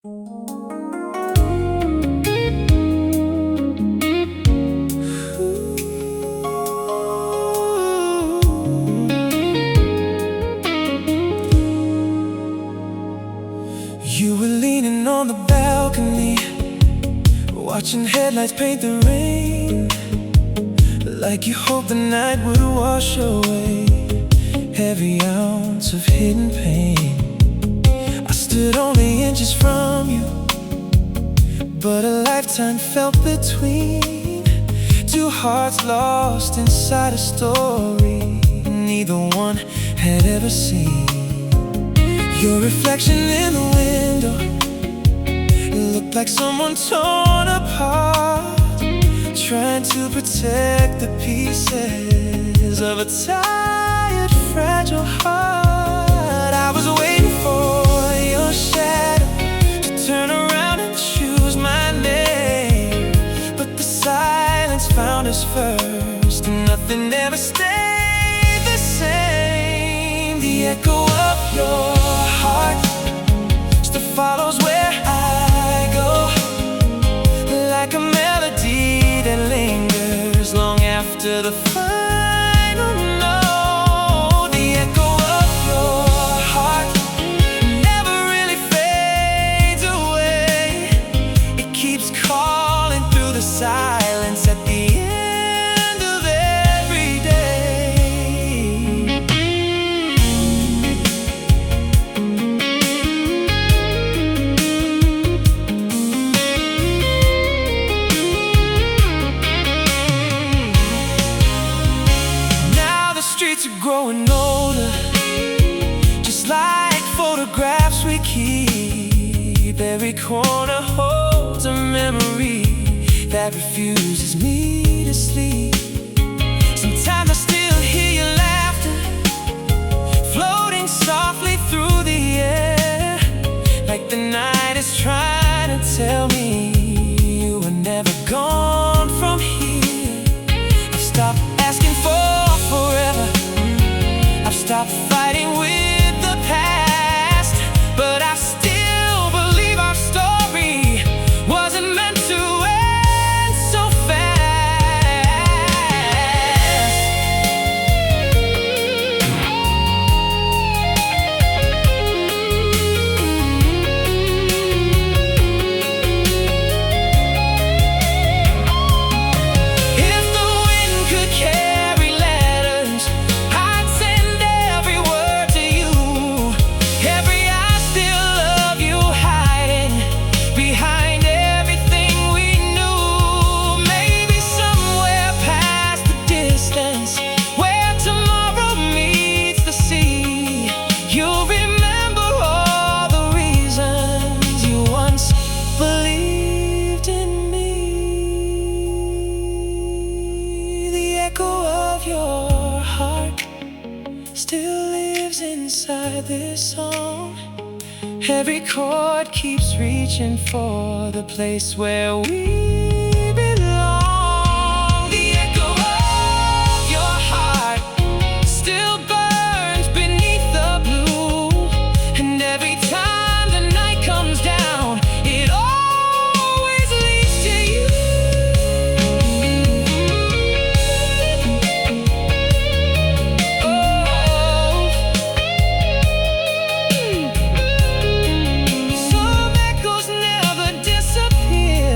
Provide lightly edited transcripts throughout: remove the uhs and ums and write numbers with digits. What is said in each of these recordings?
You were leaning on the balcony, watching headlights paint the rain, like you hoped the night would wash away every ounce of hidden pain. I stood only inches from you, but a lifetime felt between two hearts lost inside a story neither one had ever seen. Your reflection in the window looked like someone torn apart, trying to protect the pieces of a tired, fragile heart. I was waiting for your shadow to turn around and choose my name, but the silence found us first, and nothing ever stayed the same. The echo of your heart still follows where I go, like a melody that lingers long after the final note. The echo of your heart never really fades away. It keeps calling through the silence at the end of every day. Now the streets are growing older, just like photographs we keep. Every corner holds a memory that refuses me to sleep. Sometimes I still hear your laughter floating softly through the air, like the night is trying to tell me you were never gone from here. I've stopped asking for forever, I've stopped fighting with the past, but I still believe our story wasn't meant to end so fast. If the wind could carry letters, I'd send every word to you. Every I still love you hiding behind everything we knew. Maybe somewhere past the distance, where tomorrow meets the sea, you'll remember all the reasons you once believed in me. The echo of your heart still lives inside this song. Every chord keeps reaching for the place where we belong. The echo of your heart still burns beneath the blue, and every time the night comes down, it always leads to you. Some echoes never disappear.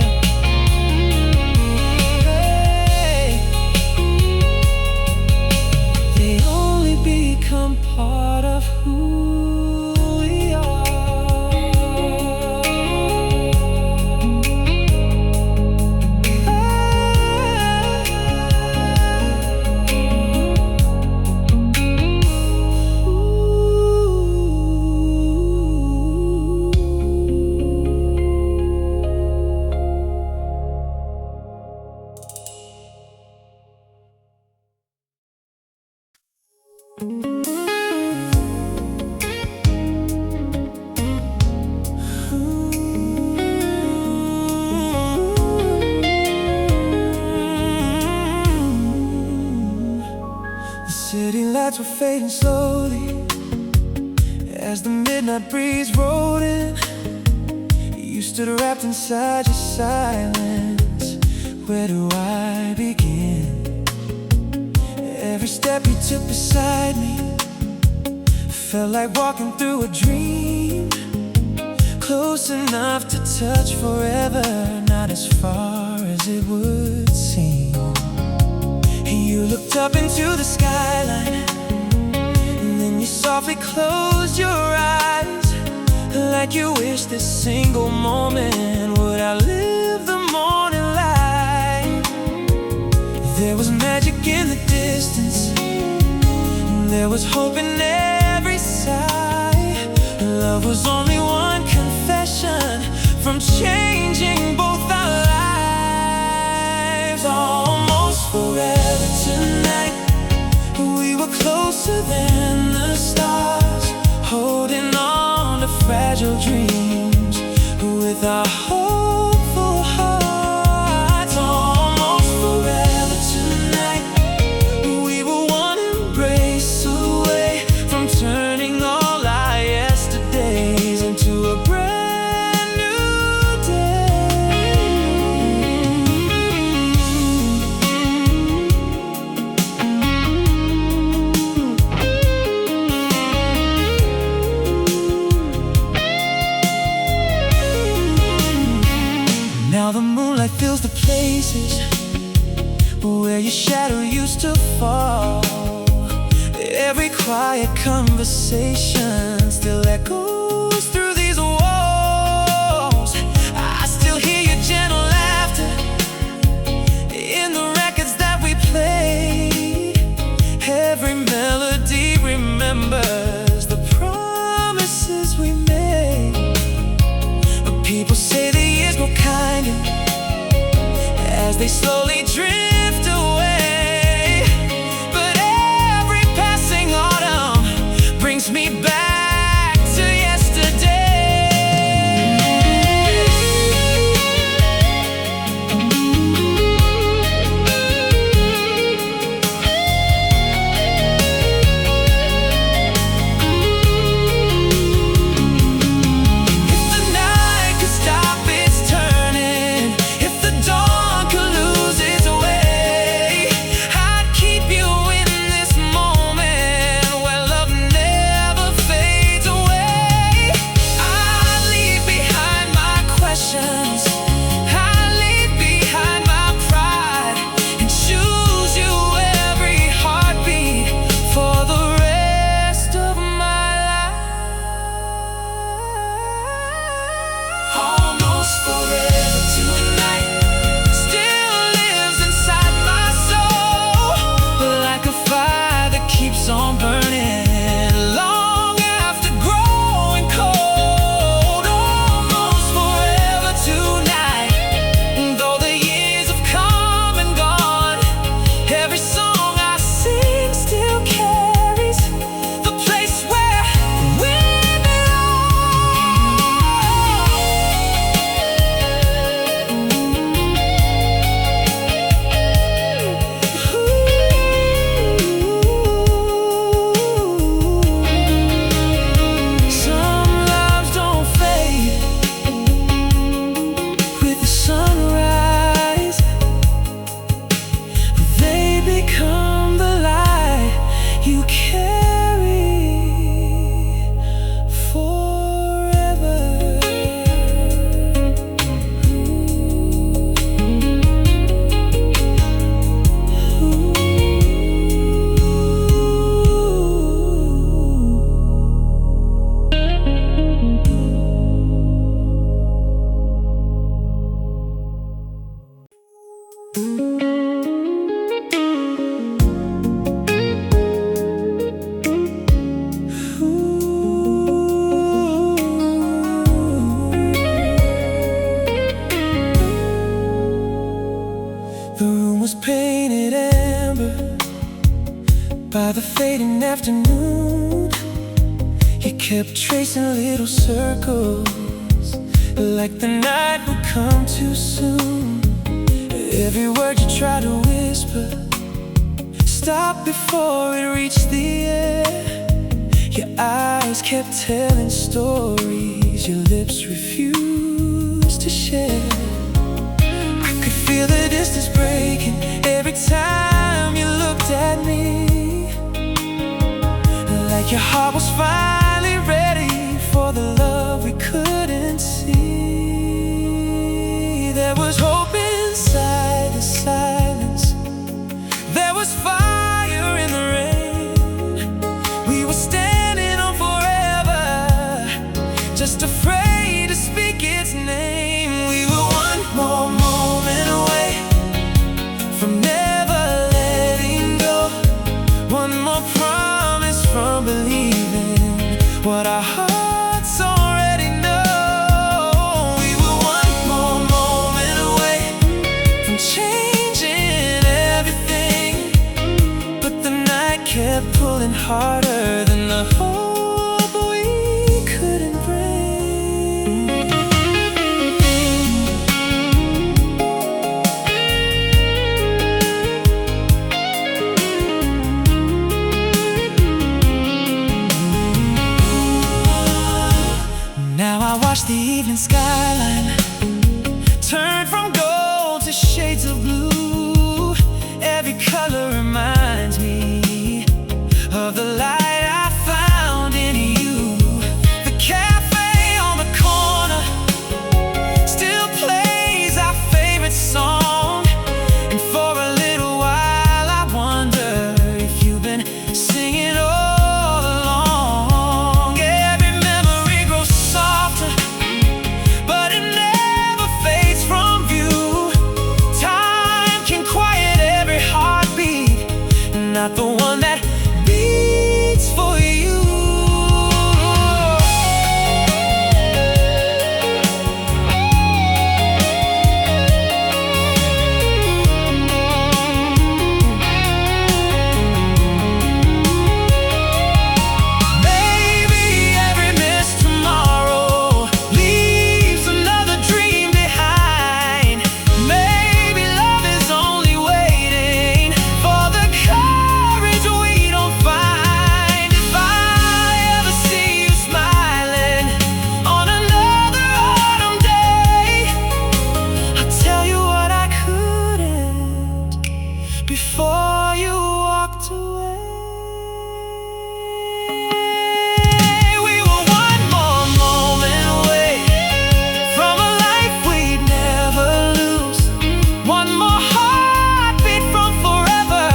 They only become part of who we The city lights were fading slowly as the midnight breeze rolled in. stood wrapped inside your silence. Where do I begin? Every step you took beside me felt like walking through a dream. Close enough to touch forever, not as far as it would seem. You looked up into the skyline, and then you softly closed your eyes, like you wished this single moment would outlive the morning light. There was magic in the distance, there was hope in every sigh. Love was only one confession from changing both our lives. Almost forever tonight, we were closer than the stars, holding on to fragile dreams with our hopeful hearts. Almost forever tonight, we were one embrace away from turning all our yesterdays into a brand new day. Now the moonlight fills the places where your shadow used to fall. Every quiet conversation still echoes through these walls. I still hear your gentle laughter in the records that we play. Every melody remembers the promises we made. People say the years grow kinder as they slowly drift away, but every passing autumn brings me back to yesterday. If the night could stop its turning, if the dawn could lose its way, I'd keep you in this moment where love never fades away. I'd leave behind my questions, I'd leave behind my pride, and choose you every heartbeat for the rest of my life. Almost forever tonight still lives inside my soul, like a fire that keeps on burning long after growing cold. Almost forever tonight, though the years have come and gone, every song I sing still carries the place where we Some lives don't fade with the sunrise, they become the light you carry forever. The room was painted amber by the fading afternoon. You kept tracing little circles, like the night would come too soon. Every word you tried to whisper stopped before it reached the air. Your eyes kept telling stories your lips refused your heart was finally ready for the love we couldn't see. There was hope inside the silence. There was fire in the rain. We were standing on forever, just afraid to speak its name. We were one more moment away from never letting go, one more promise from believing what our hearts already know. We were one more moment away from changing everything, but the night kept pulling harder than the hope we couldn't bring. Now I watch the evening skyline turn from gold to shades of blue. Every color reminds me of the light I found in you. The cafe on the corner still plays our favorite song, and for a little while I wonder if you've been singing all along. Every memory grows softer, but it never fades from view. Time can quiet every heartbeat, not the one that beats for you. Maybe every missed tomorrow leaves another dream behind. Maybe love is only waiting for the courage we don't find. If I ever see you smiling on another autumn day, I'll tell you what I couldn't before you walked away. We were one more moment away from a life we'd never lose, one more heartbeat from forever,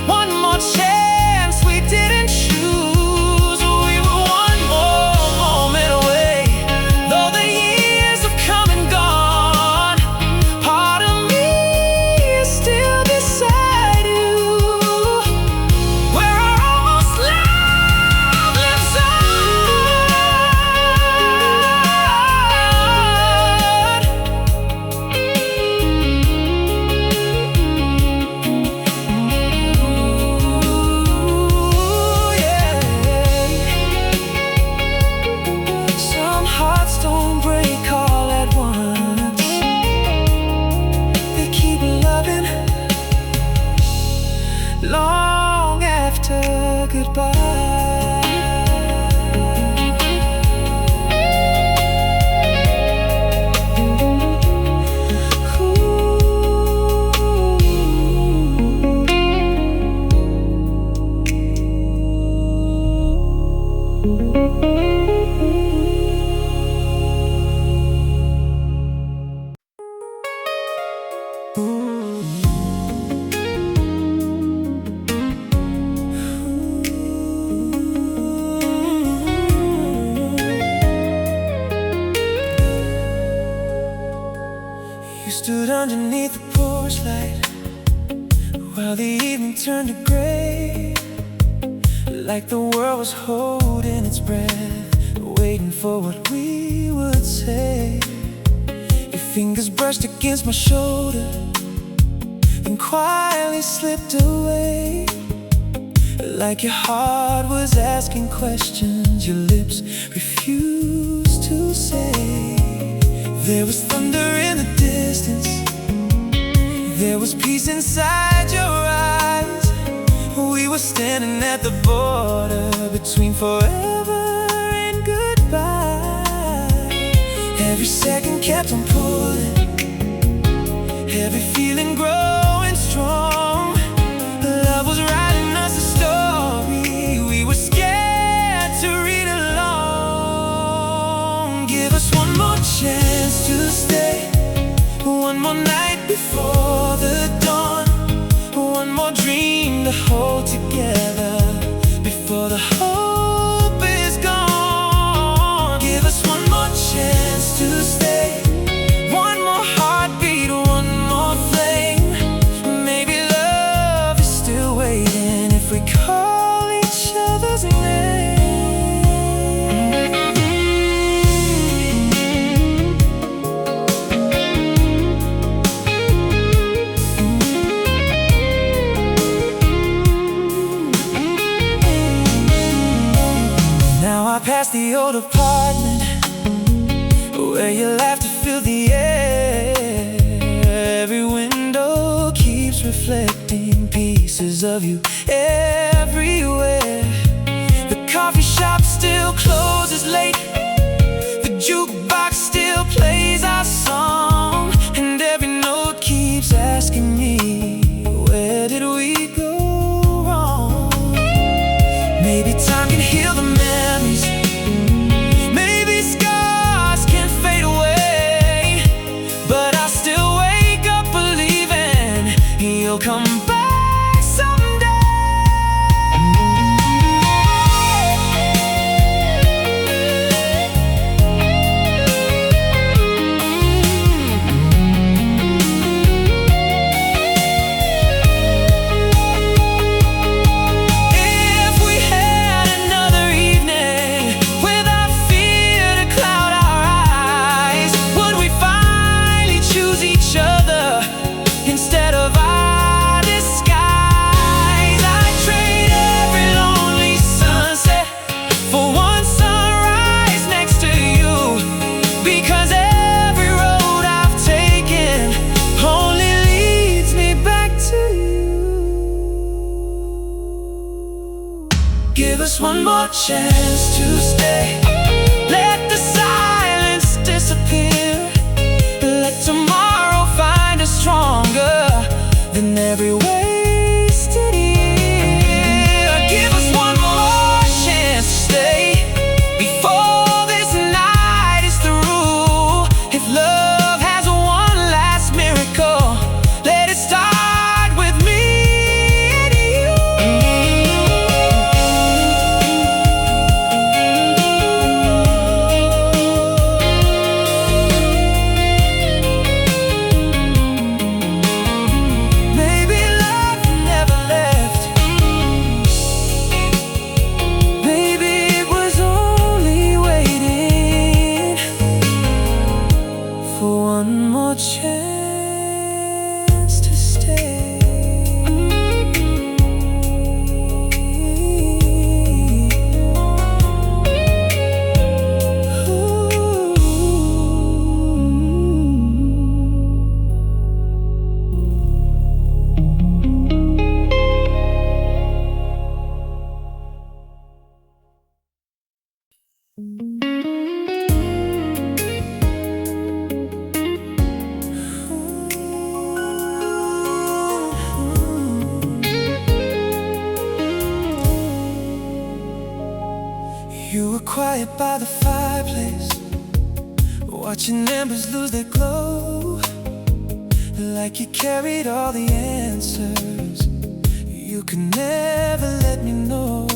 one more chance we didn't choose. We were one more moment away, though the years have come and gone. Part of me is still beside you, where our almost love lives on. Ooh, yeah. Some hearts don't break all at once. They keep loving long after goodbye. You stood underneath the porch light while the evening turned to gray, like the world was holding its breath, waiting for what we would say. Your fingers brushed against my shoulder, then quietly slipped away, like your heart was asking questions your lips refused to say. There was thunder in the distance, there was peace inside your eyes. We were standing at the border between forever and goodbye. Every second kept on pulling, every feeling growing strong. Love was writing us a story we were scared of you everywhere. The coffee shop still closes late, the jukebox still plays our song, and every note keeps asking me, where did we go wrong? Maybe time can heal the memories, maybe scars can fade away, but I'll still wake up believing you'll come back someday. If we had another evening without fear to cloud our eyes, would we finally choose each other instead of our disguise? I'd trade every lonely sunset for one sunrise next to you, because every road I've taken only leads me back to you. Give us one more chance to stay. Let the silence disappear. Let tomorrow find us stronger than every wasted year. Give us one more chance to stay before this night is through. If love has one last miracle, let it start with me and you. Maybe love never left. Maybe it was only waiting for one more chance to stay. You were quiet by the fireplace, watching embers lose their glow, like you carried all the answers. You could never let me know.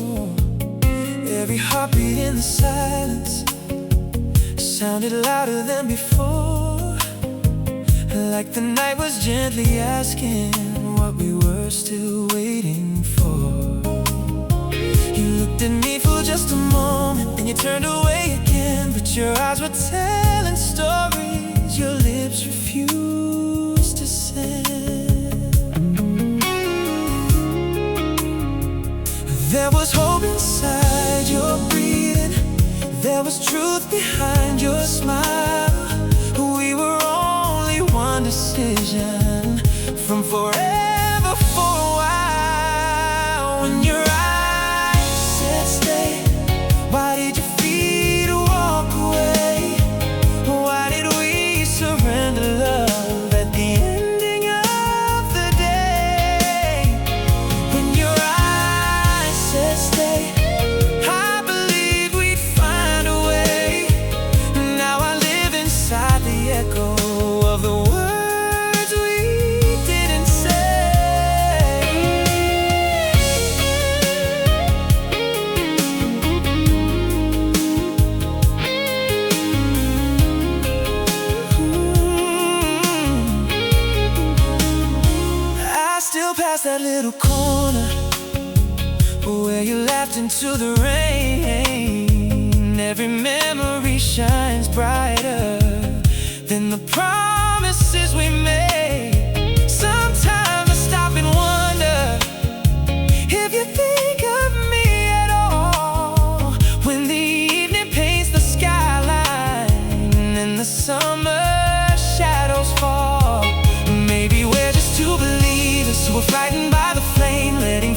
Every heartbeat in the silence sounded louder than before, like the night was gently asking what we were still waiting for. You looked at me for just a moment, then you turned away again, but your eyes were telling stories your lips refused to send. There was hope inside your breathing, there was truth behind your smile. We were only one decision from forever for a while. When your eyes said stay, why did your feet walk away? Why did we surrender love at the ending of the day? When your eyes said stay, I believed we'd find a way. Now I live inside the echo of the words we didn't say. I still pass that little corner where you laughed into the rain. Every memory shines brighter than the promises we made. Sometimes I stop and wonder if you think of me at all, when the evening paints the skyline and the summer shadows fall. Maybe we're just two believers who are frightened by the flame, letting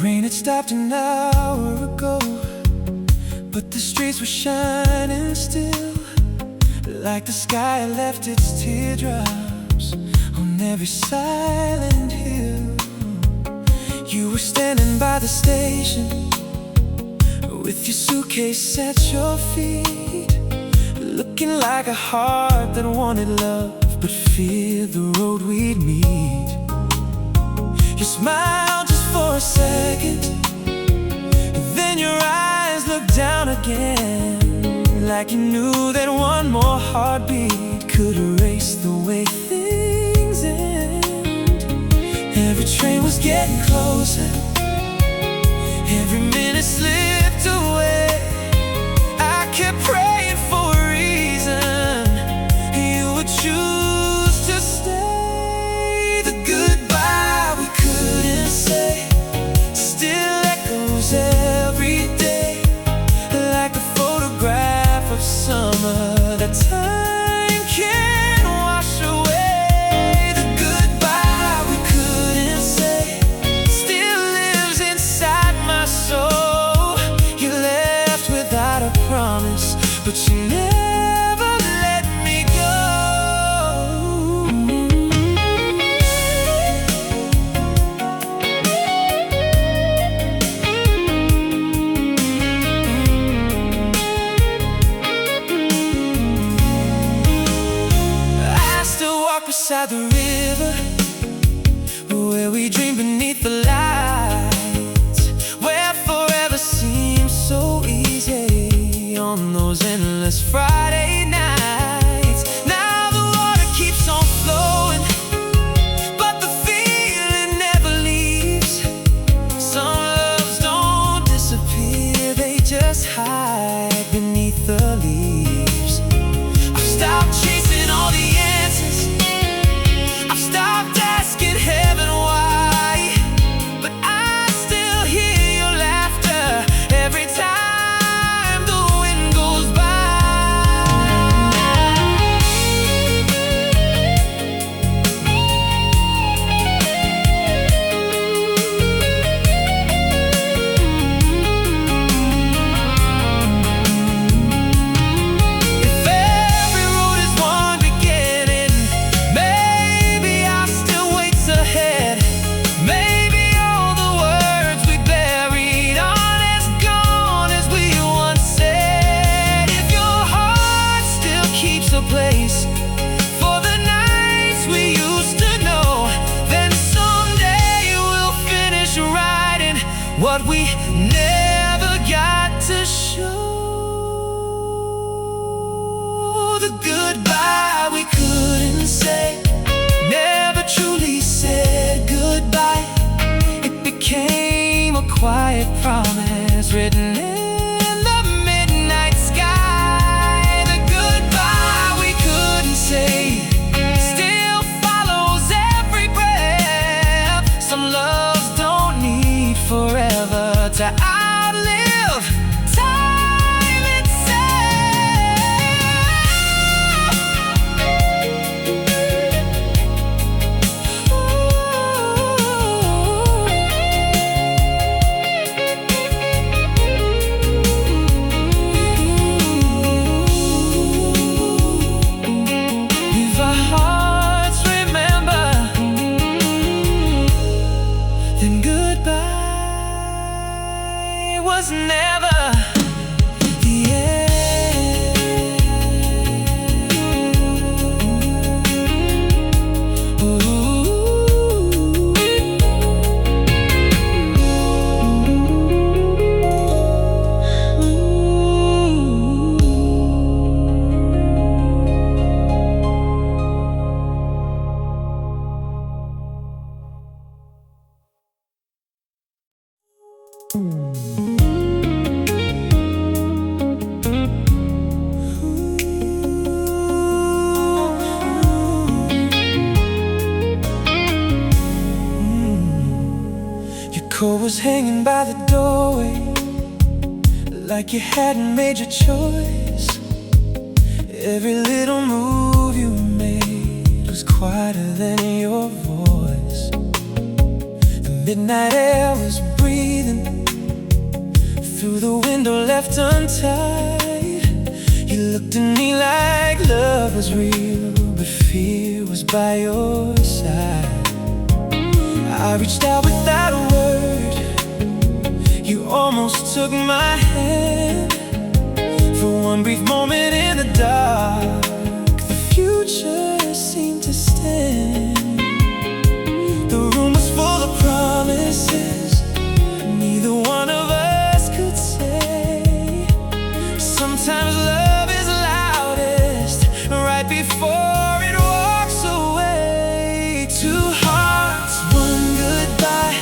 rain had stopped an hour ago, but the streets were shining still, like the sky left its teardrops on every silent hill. You were standing by the station with your suitcase at your feet, looking like a heart that wanted love but feared the road we'd meet. You smiled just for a second, then your eyes looked down again, like you knew that one more heartbeat could erase the way things end. Every train was getting closer, every minute slipped away. I kept praying for a reason you would choose to stay. The goodbye we couldn't say still echoes every day, like a photograph of summer that time can't wash away. The goodbye we couldn't say still lives inside my soul. You left without a promise, but you never let me go. I still walk beside the river where we dream beneath the lights, where forever seems so easy on those endless Friday nights. Now the water keeps on flowing, but the feeling never leaves. Some loves don't disappear, they just hide beneath the leaves. I've stopped chasing all the answers, I've stopped asking heaven why, but I still hear your laughter every time the wind goes by. If every road is one beginning, maybe our still waits ahead. Maybe all the words we buried aren't as gone as we once said. If your heart still keeps a place for the nights we used to know, then someday we'll finish writing what we never got to show. The goodbye we couldn't say, never truly said goodbye. It became a quiet promise written in the midnight sky. The goodbye we couldn't say still follows every breath. Some loves don't need forever to outlive time itself. If our hearts remember, then goodbye was never the Your coat was hanging by the doorway, like you hadn't made your choice. Every little move you made was quieter than your voice. And midnight air was breathing through the window left untied. You looked at me like love was real, but fear was by your side. I reached out without a word. You almost took my hand. For one brief moment in the dark, the future seemed to stand. The room was full of promises neither one of us could say. Sometimes love is loudest right before it walks away. Two hearts, one goodbye,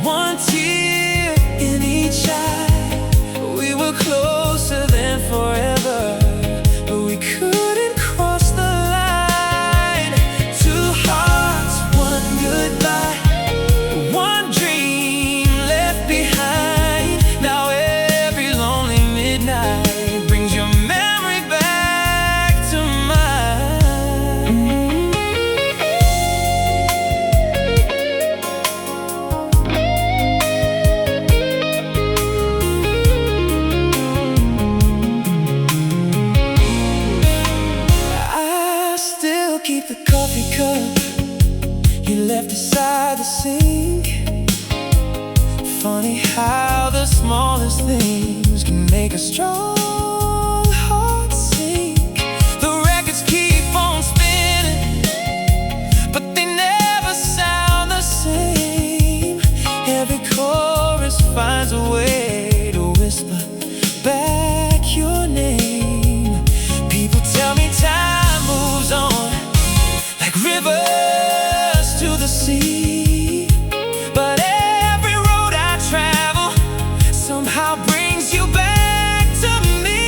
one tear in each eye. We were closer than forever, but we couldn't cross the line. Two hearts, one goodbye, one dream left behind. Now every lonely midnight brings your memory back to mine. I still keep the coffee cup you left beside the sink. Funny how the smallest things can make a strong heart sink. The records keep on spinning, but they never sound the same. Every chorus finds a way to whisper back your name. People tell me time moves on like rivers to the sea, but every road I travel somehow brings you back to me.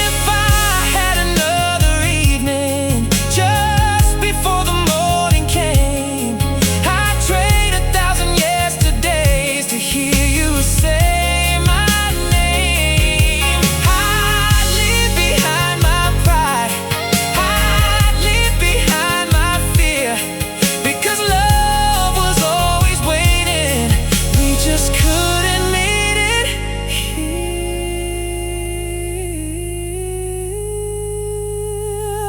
If I had another evening just before the morning came, I'd trade 1,000 yesterdays to hear you say my name. I'd leave behind my pride, I'd leave behind my fear, because love was always waiting. We just couldn't meet it here.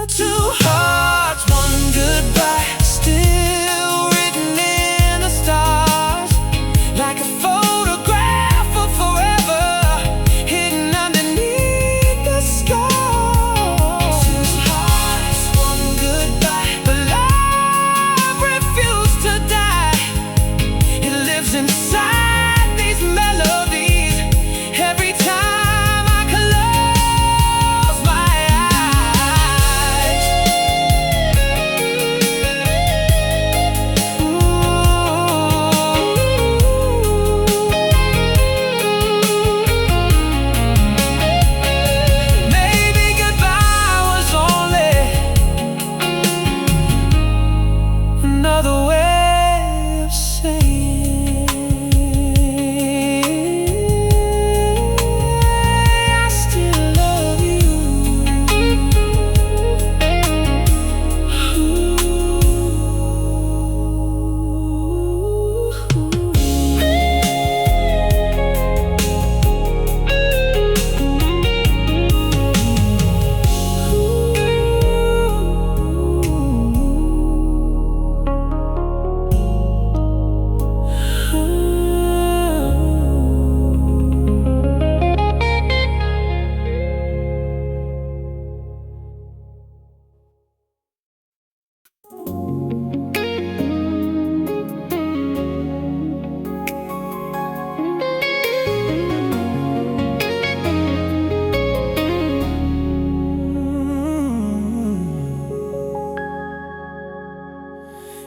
Two hearts, one goodbye, still written in the stars, like a photograph of forever hidden underneath the scars. Two hearts, one goodbye, but love refused to die. It lives inside these melodies every time I close my eyes. Maybe goodbye was only another way of saying I still love you.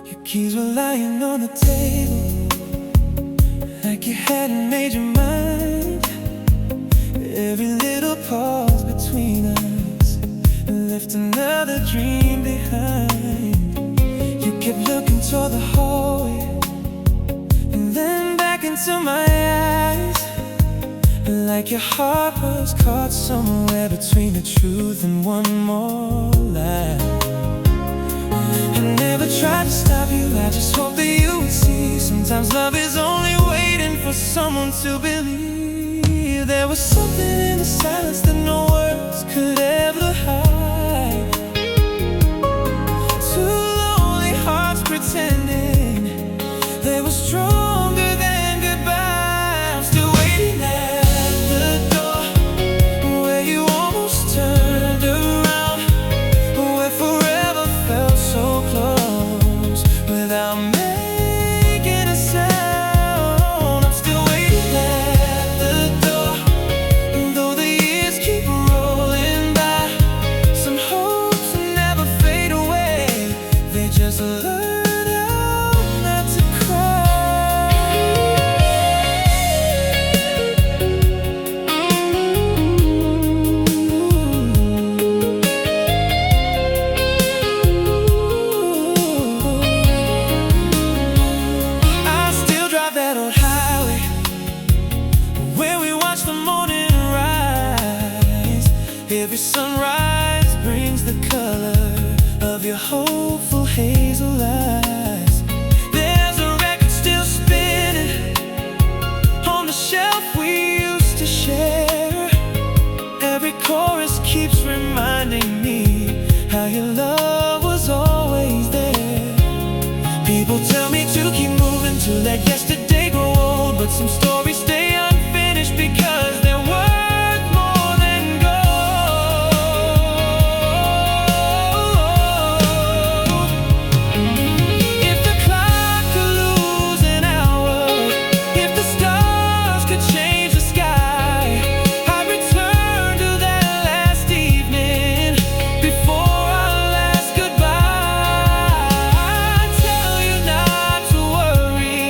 Your keys were lying on the table, like you hadn't made your mind. Every little pause between us left another dream behind. You kept looking toward the hallway, and into my eyes, like your heart was caught somewhere between the truth and one more lie. I never tried to stop you, I just hope that you would see. Sometimes love is only waiting for someone to believe. There was something in the silence that no words could ever hide. Two lonely hearts pretending they were stronger than goodbye. I'm still waiting at the door where you almost turned around, where forever felt so close without making a sound. I'm still waiting at the door, though the years keep rolling by. Some hopes never fade away, they just learn how not to cry. I still drive that old highway where we watch the morning rise. Every sunrise brings the color of your hopeful hazel eyes. There's a record still spinning on the shelf we used to share. Every chorus keeps reminding me how your love was always there. People tell me to keep moving, to let yesterday grow old, but some stories stay unfinished because they're worth more than gold. If the clock could lose an hour, if the stars could change the sky, I'd return to that last evening before our last goodbye. I'd tell you not to worry,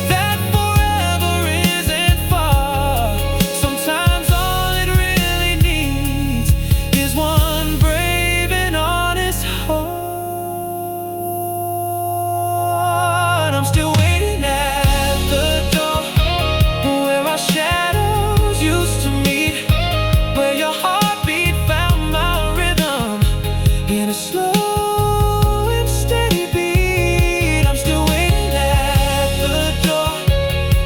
that forever isn't far. Sometimes all it really needs is one brave and honest heart. I'm still waiting at the door where our shadows used to meet, where your heartbeat found my rhythm in a slow and steady beat. I'm still waiting at the door,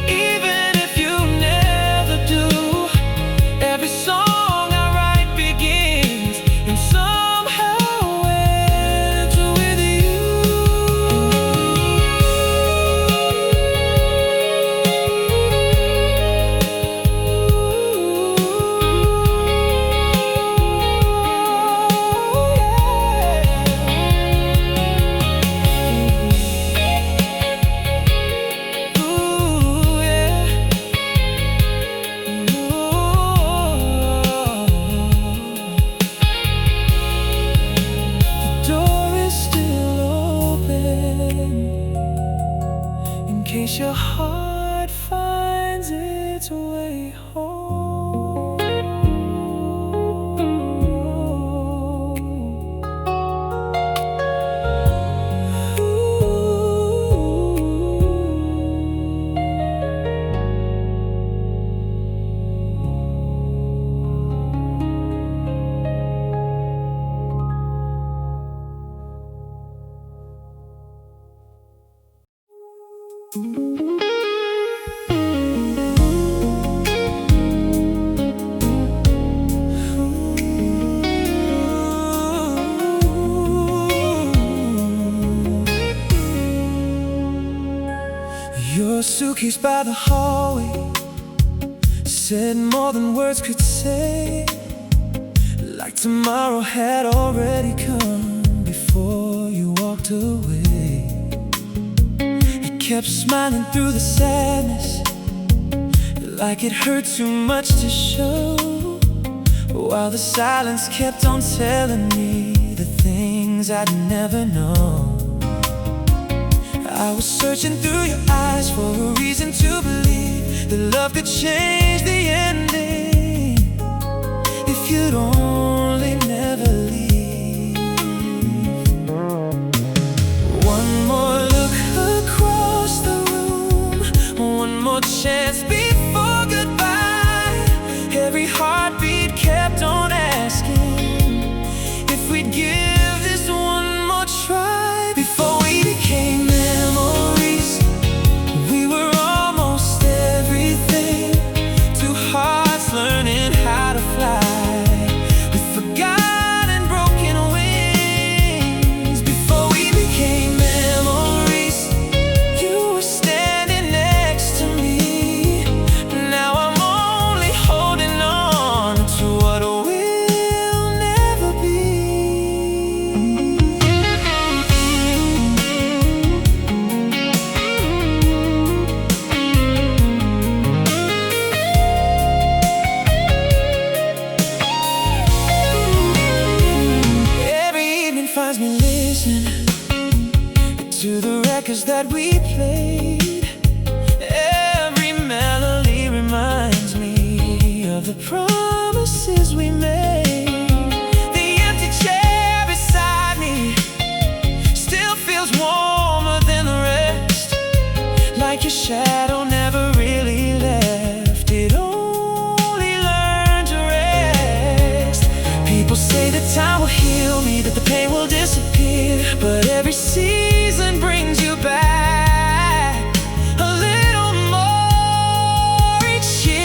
even if you never do. Every song I write begins and somehow ends with you. Ooh, yeah. The door is still open in case your heart finds its way home. Your suitcase by the hallway said more than words could say, like tomorrow had already come before you walked away. You kept smiling through the sadness, like it hurt too much to show, while the silence kept on telling me the things I'd never known. I was searching through your eyes for a reason to believe that love could change the ending, if you'd only never leave. One more look across the room, one more stillness before goodbye. Every heartbeat kept on asking if we'd give this one more try. Before we became memories, we were almost everything. Two hearts learning how to fly with forgotten broken wings. Before we became memories, you were standing next to me. Now I'm only holding on to what will never be. Every evening finds me listening to the records that we played. Every melody reminds me of the promises we made. The empty chair beside me still feels warmer than the rest, like your shadow never really left. It only learned to rest. People say that time will heal me, that the pain will disappear, but every season brings you back a little more each year.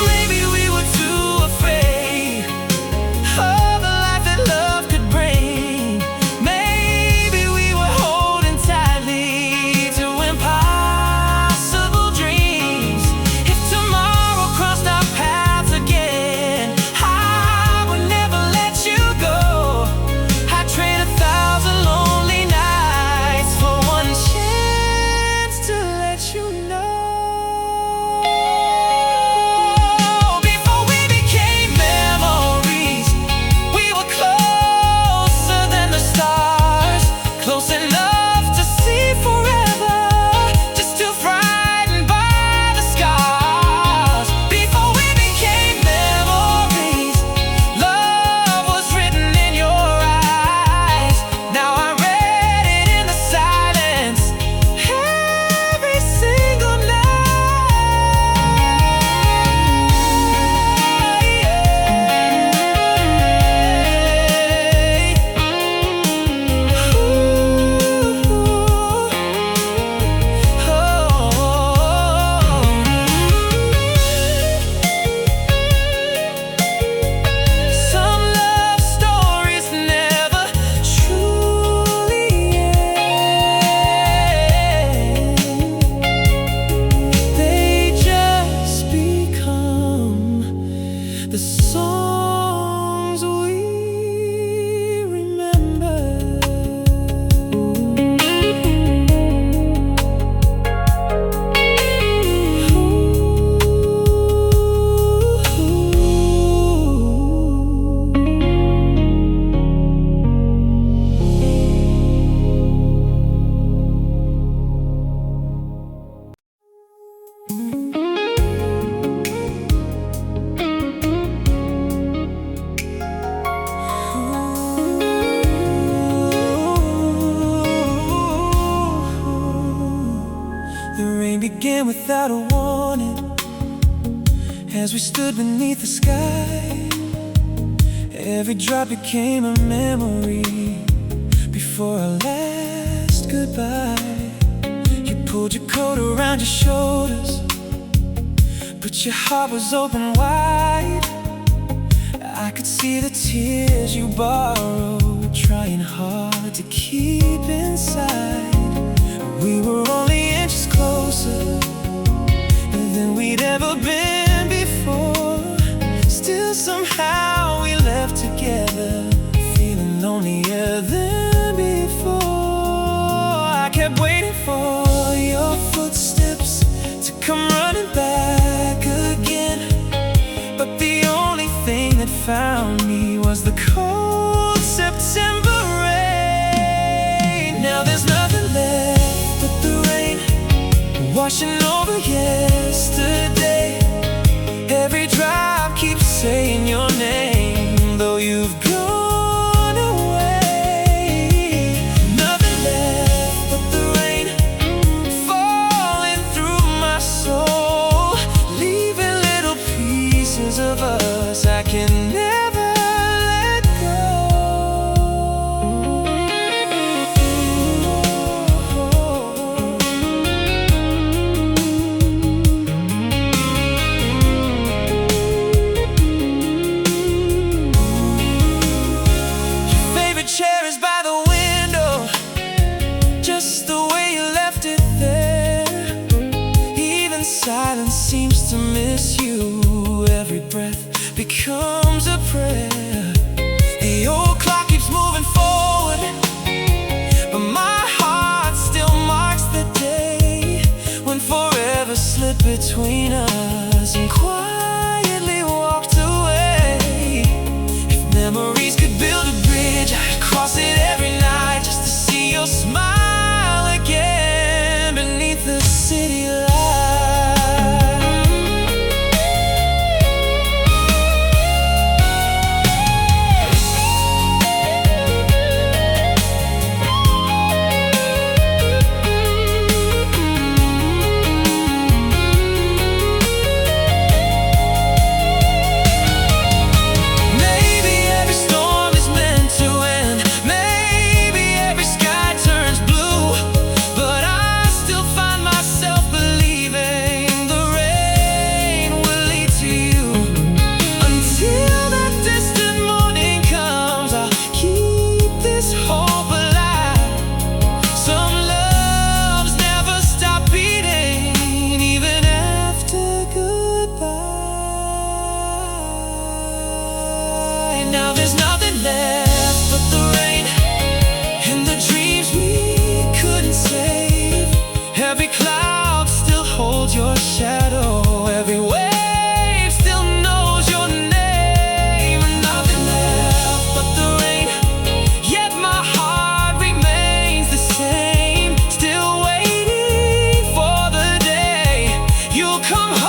Maybe we were too afraid of the life that love could bring. Maybe we were holding tightly to impossible dreams. If tomorrow crossed our paths again, I would never let you go. I'd trade 1,000 lonely nights for one chance to let you know. Before we became memories, we were closer than the stars, close enough to see forever, just too frightened by the scars. Before we became memories, love was written in your eyes. Now I read it in the silence every single night. Some love stories never truly end. They just become the songs we remember. The rain began without a warning as we stood beneath the sky. Every drop became a memory before our last goodbye. You pulled your coat around your shoulders, but your heart was open wide. I could see the tears you borrowed, trying hard to keep inside. We were only inches closer than we'd ever been before. Still somehow we left together, feeling lonelier than before. I kept waiting for your footsteps to come running back again. washing over yesterday. Every drop keeps saying your name, though you've gone away. Nothing left but the rain falling through my soul, leaving little pieces of us I can never let go. Your favorite chair is by the window, just the way you left it there. Even silence seems to miss you. Every breath becomes a prayer. The old clock keeps moving forward, but my heart still marks the day when forever slipped between us and quietly walked away. If memories could build a bridge, I'd cross it every night just to see your smile again beneath the city lights. Now there's nothing left but the rain and the dreams we couldn't save. Every cloud still holds your shadow, every wave still knows your name. Nothing left but the rain, yet my heart remains the same, still waiting for the day you'll come home.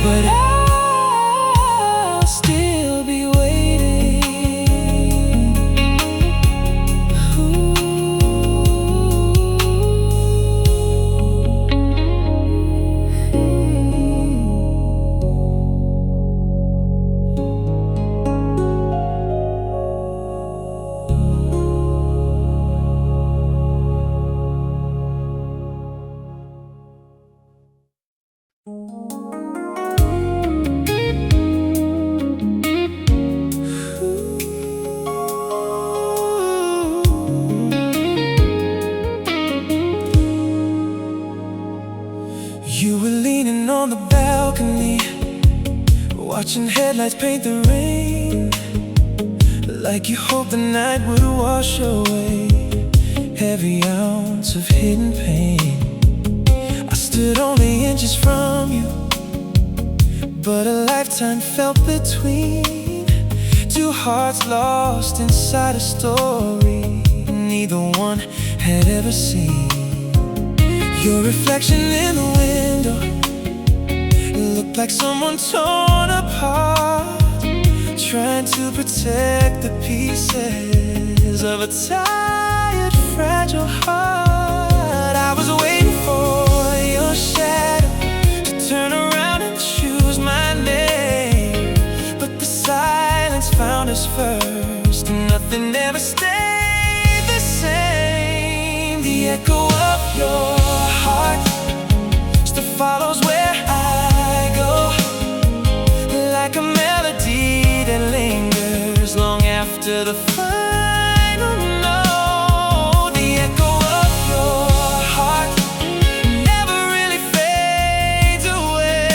But I'll still be waiting. You were leaning on the balcony, watching headlights paint the rain, like you hoped the night would wash away every ounce of hidden pain. I stood only inches from you, but a lifetime felt between two hearts lost inside a story neither one had ever seen. Your reflection in the window looked like someone torn apart, trying to protect the pieces of a tired, fragile heart. I was waiting for your shadow to turn around and choose my name, but the silence found us first, and nothing ever stayed the same. The echo of your heart still follows where I go, like a melody that lingers long after the final note. The echo of your heart never really fades away.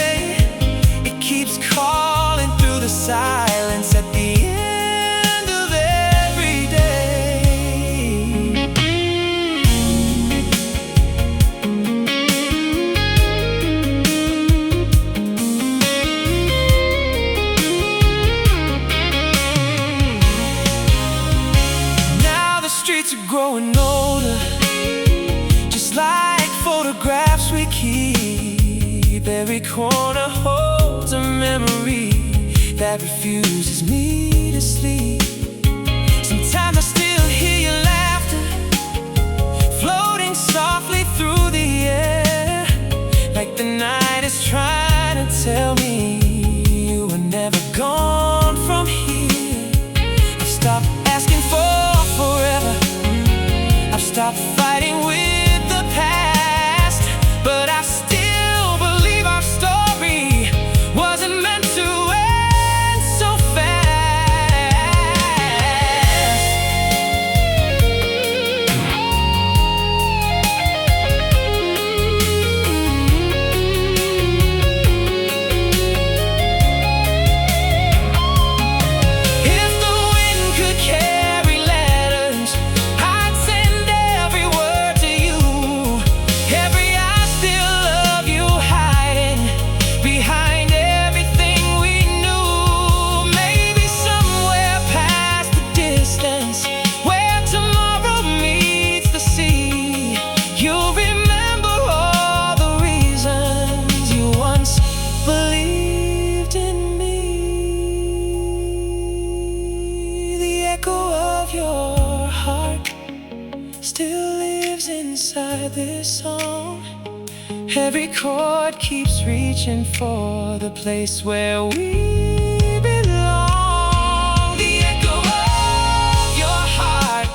Every corner holds a memory that refuses me to sleep. Sometimes I still hear your laughter floating softly through the air, like the night is trying to tell me you were never gone from here. I've stopped asking for forever, I've stopped fighting with the past, but I still believe our story wasn't meant to end so If the wind could carry letters, I'd send every word to you. Every I still love you hiding behind everything we knew. Maybe somewhere past the distance, where tomorrow meets the sea, you'll remember all the reasons you once believed in me. The echo of your heart still lives inside this song. Every chord keeps reaching for the place where we belong. The echo of your heart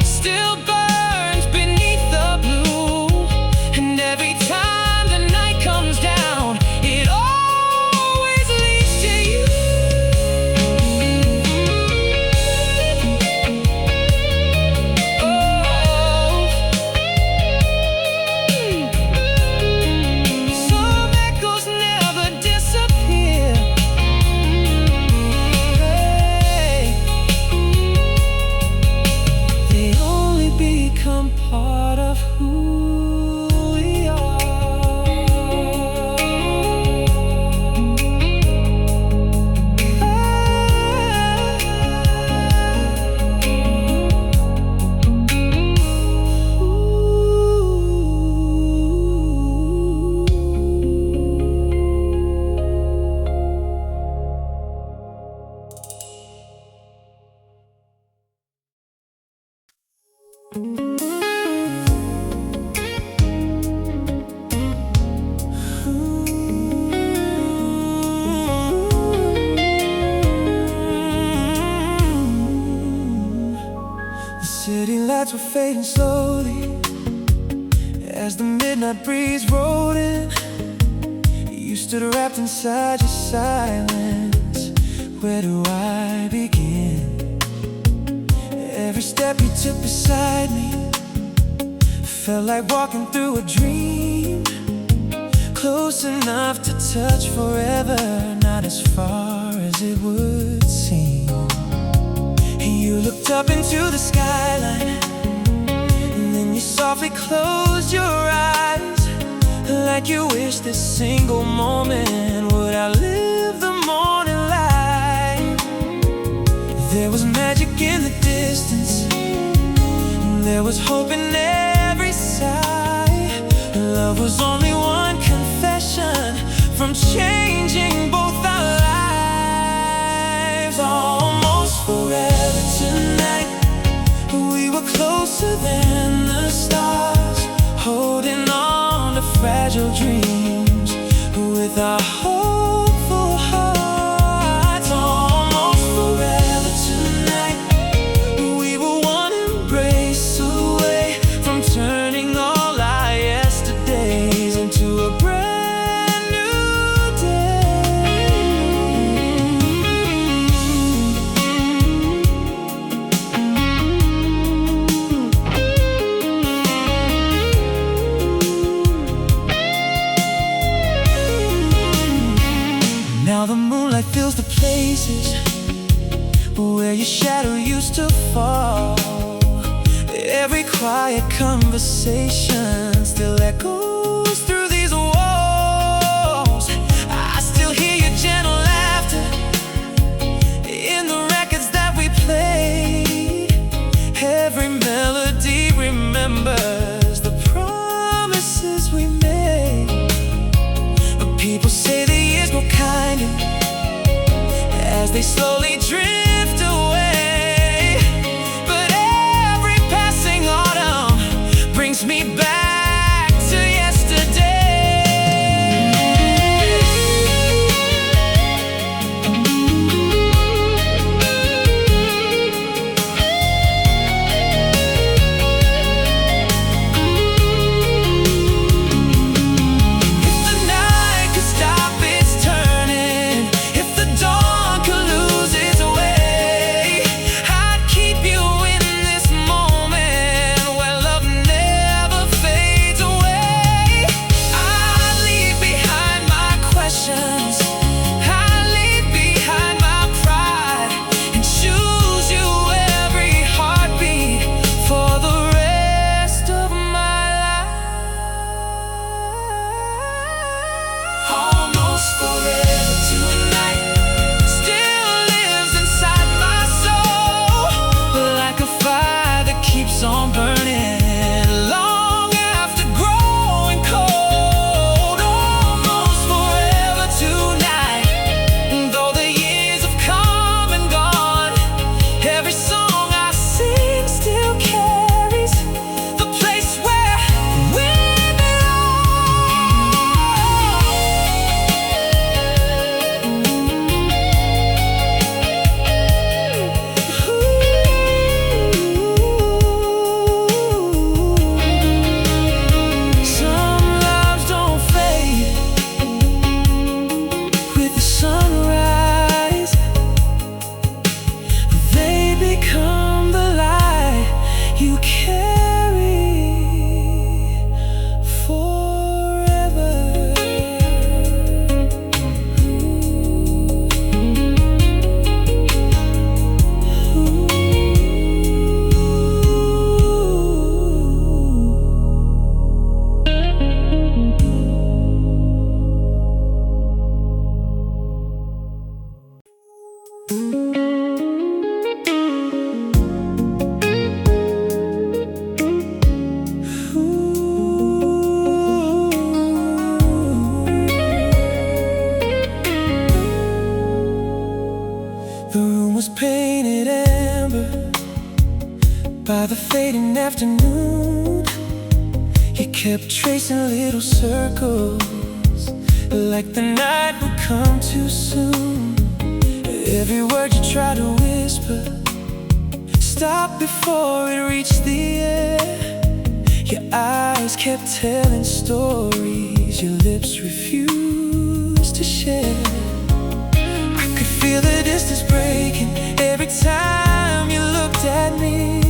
still burns beneath the blue, and every time the night comes down, it always leads to you. Some echoes never disappear. They only become part of who we The city lights were fading slowly as the midnight breeze rolled in. You stood wrapped inside your silence. Where do I begin? Every step you took beside me felt like walking through a dream, close enough to touch forever, not as far as it would seem. You looked up into the skyline, and then you softly closed your eyes, like you wished this single moment would outlive the morning light. There was magic in the distance, there was hope in every sigh. Love was only one confession from changing both our lives. Almost forever tonight, we were closer than the stars, holding on to fragile dreams with our hopeful hearts. Almost forever tonight, we were one embrace away from turning all our yesterdays into a brand new day. Now the moonlight fills the places where your shadow used to fall. Every quiet conversation still echoes through these walls. I still hear your gentle laughter in the records that we play. Every melody remembers the promises we made. But people as they slowly drift away. But every passing autumn brings me back to yesterday. On burning long after growing cold, almost forever tonight. Though the years have come and gone, every song I sing still carries the place where we was painted amber by the fading afternoon. You kept tracing little circles, like the night would come too soon. Every word you tried to whisper stopped before it reached the air. Your eyes kept telling stories your lips refused to share. Feel the distance breaking every time you looked at me,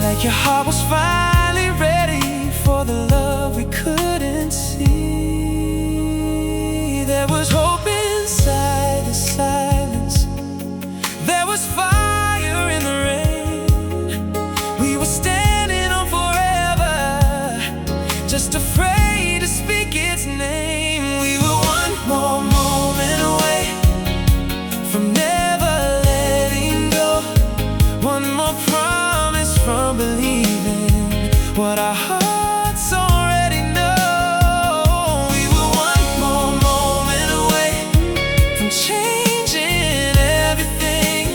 like your heart was finally ready for the love we couldn't see. There was hope inside the silence, there was fire in the rain. We were standing on forever, just afraid to speak its name. We were one more moment away from never letting go, one more promise from believing what our hearts already know. We were one more moment away from changing everything,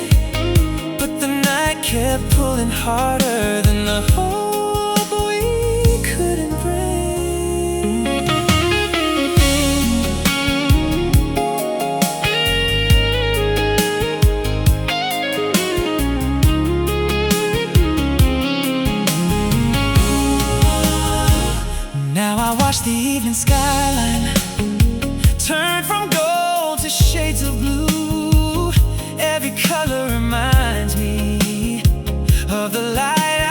but the night kept pulling harder than the hope we couldn't bring. Now I watch the evening skyline turn from gold to shades of blue. Every color reminds me of the light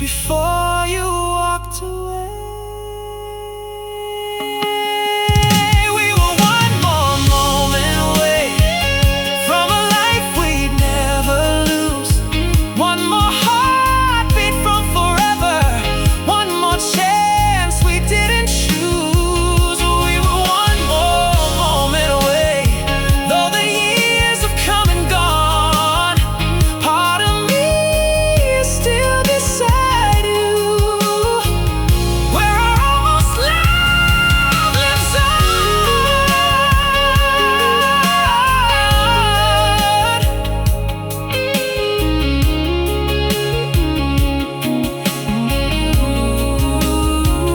before you walked away. We were one more moment away from a life we'd never lose. One more heartbeat from forever. One more chance we didn't choose. We were one more moment away. Though the years have come and gone, part of me is still beside you, where our almost love lives on.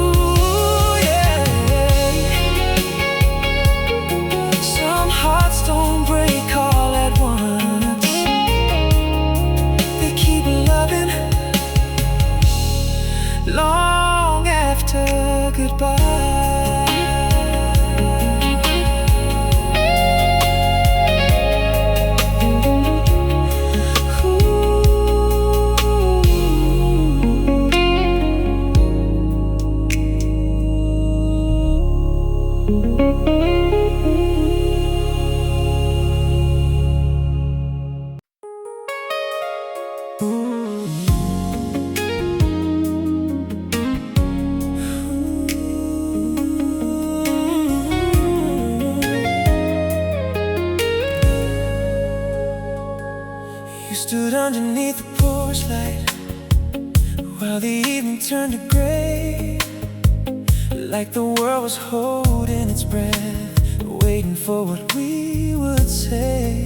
Ooh, yeah. Some hearts don't break all at once. They keep loving long after goodbye. You stood underneath the porch light while the evening turned to gray, like the world was holding its breath, waiting for what we would say.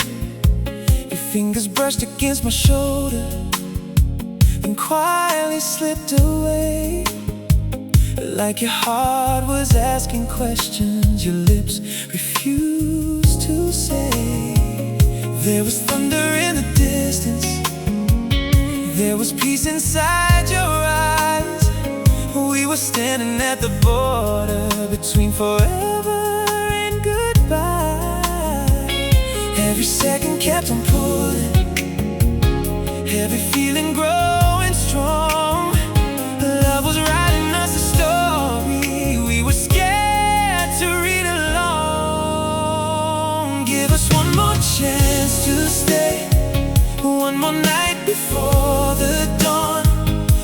Your fingers brushed against my shoulder, then quietly slipped away, like your heart was asking questions your lips refused to say. There was thunder in the distance, there was peace inside your eyes. We were standing at the border between forever and goodbye. Every second kept on pulling, every feeling growing strong. Love was writing us a story we were scared to read along. Give us one more chance to stay, one more night before the dawn,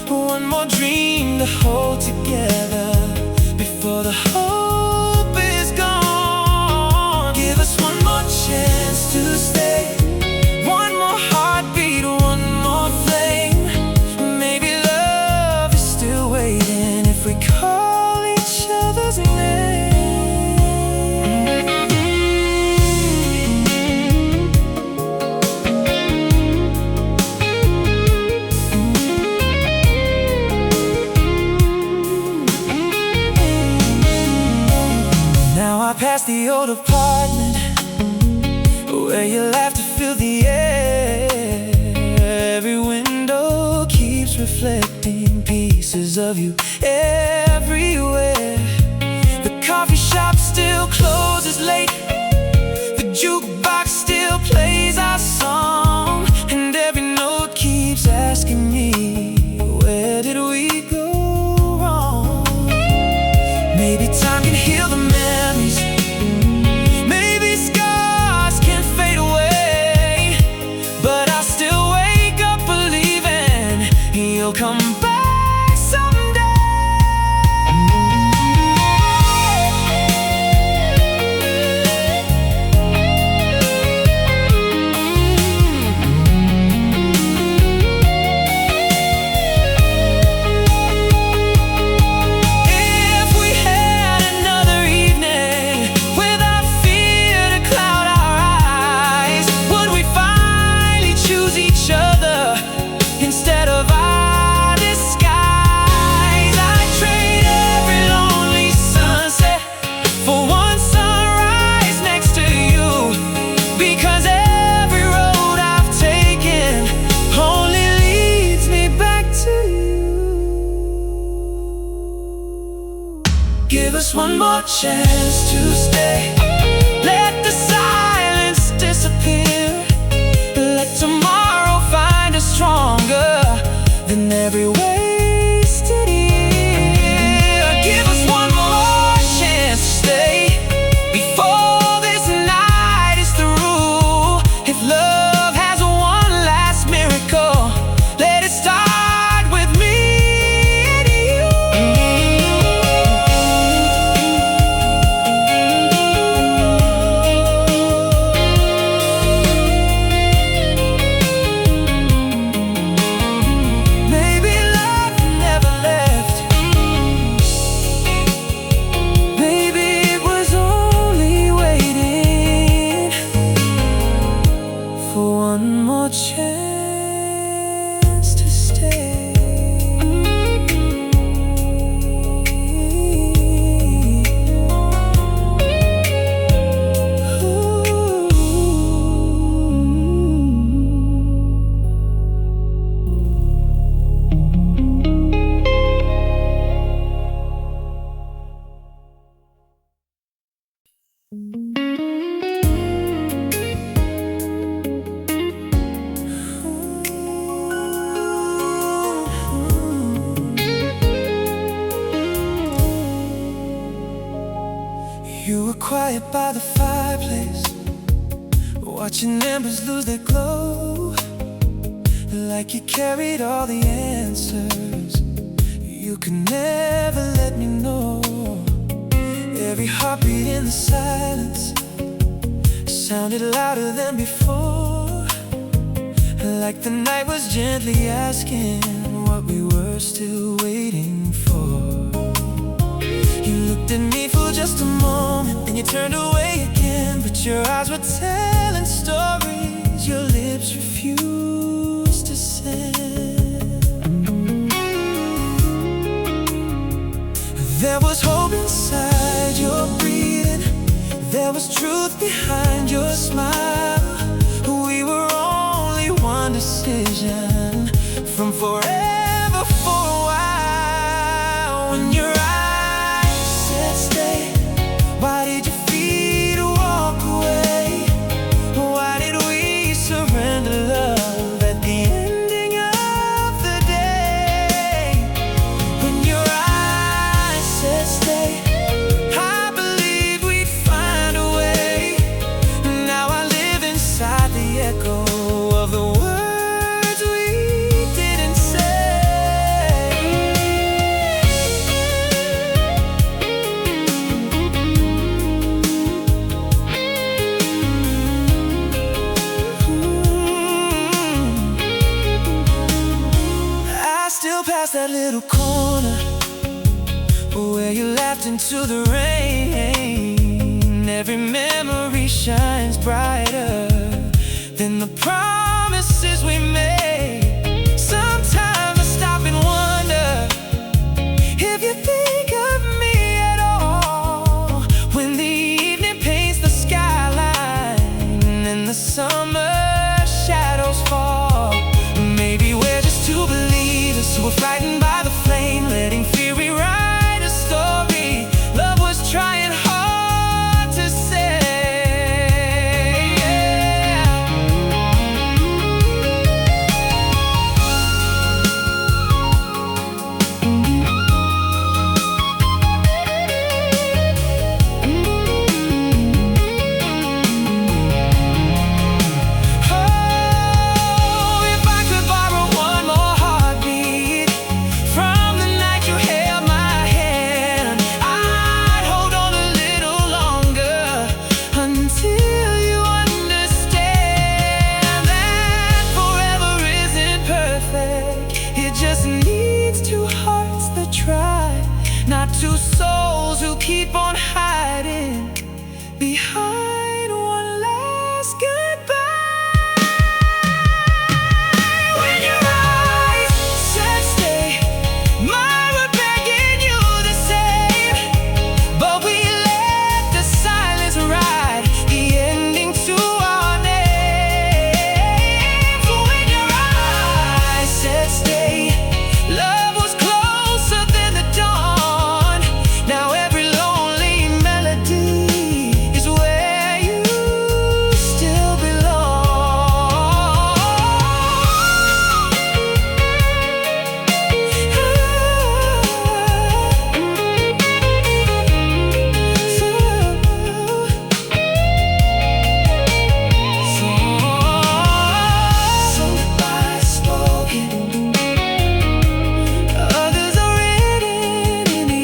one more dream to hold together before the hope is gone. Give us one more chance to stay, one more heartbeat, one more flame. Maybe love is still waiting if we call each other's name. Past the old apartment where your laughter filled the air. Every window keeps reflecting pieces of you everywhere. The coffee shop still closes late, the jukebox still plays our song, and every note keeps asking me, where did we go wrong? Maybe time can heal the memories, maybe scars can fade away, but I'll still wake up believing you'll come back someday. If we had another evening without fear to cloud our eyes, would we finally choose each other instead of our disguise? I'd trade every lonely sunset for one sunrise next to you, because every road I've taken only leads me back to you. Give us one more chance to stay, let the silence disappear, let tomorrow find us stronger than every way quiet by the fireplace, watching embers lose their glow. Like you carried all the answers, you could never let me know. Every heartbeat in the silence sounded louder than before, like the night was gently asking what we were still waiting for. You looked at me for just a moment, then you turned away again, but your eyes were telling stories your lips refused to send. There was hope inside your breathing, there was truth behind your smile. We were only one decision from forever for a while. When your eyes said stay, why did your feet walk away? Why did we surrender love at the ending of the day? When your eyes said stay, I believed we'd find a way. Now I live inside the echo of the words we didn't say. I still pass that little corner where you laughed into the rain. Every memory shines brighter than the promises we made. Sometimes I stop and wonder if you think of me at all, when the evening paints the skyline and the summer shadows fall. Maybe we're just two believers who are frightened by the flame, letting fear rewrite a story love was trying hard to say. Oh, if I could borrow one more heartbeat from the night you held my hand, I'd hold on a little longer until you understand that forever isn't perfect. It just needs two hearts that try, not two souls who keep on hiding behind one last goodbye. When your eyes said stay, mine were begging you the same, but we let the silence ride the ending to our names. When your eyes said stay, love was closer than the dawn. Now every lonely melody is where you still belong. Some goodbyes spoken, others are written in the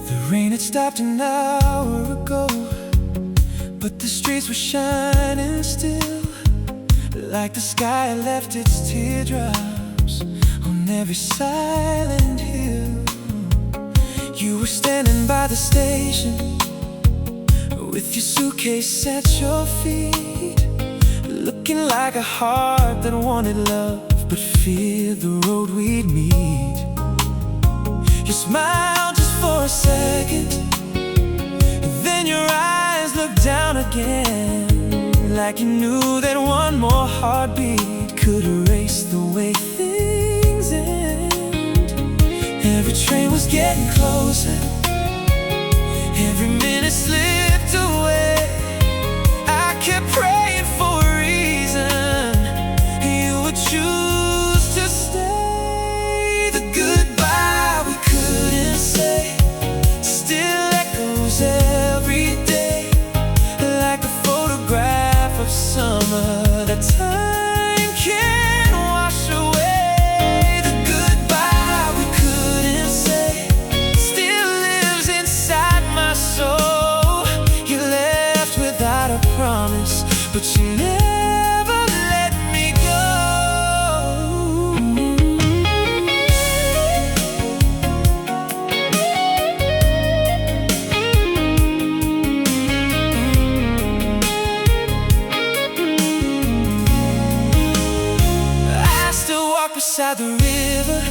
The rain had stopped an hour ago, but the streets were shining still, like the sky left its teardrops every silent hill. You were standing by the station with your suitcase at your feet, looking like a heart that wanted love but feared the road we'd meet. You smiled just for a second, then your eyes looked down again, like you knew that one more heartbeat could erase the way things end. Every train was getting closer, every minute slipped away. I kept praying for a reason you would choose to stay. The goodbye we couldn't say still echoes every day, like a photograph of summer that time can't wash away. The goodbye we couldn't say still lives inside my soul. You left without a promise, but you never let me go. I still walk beside the river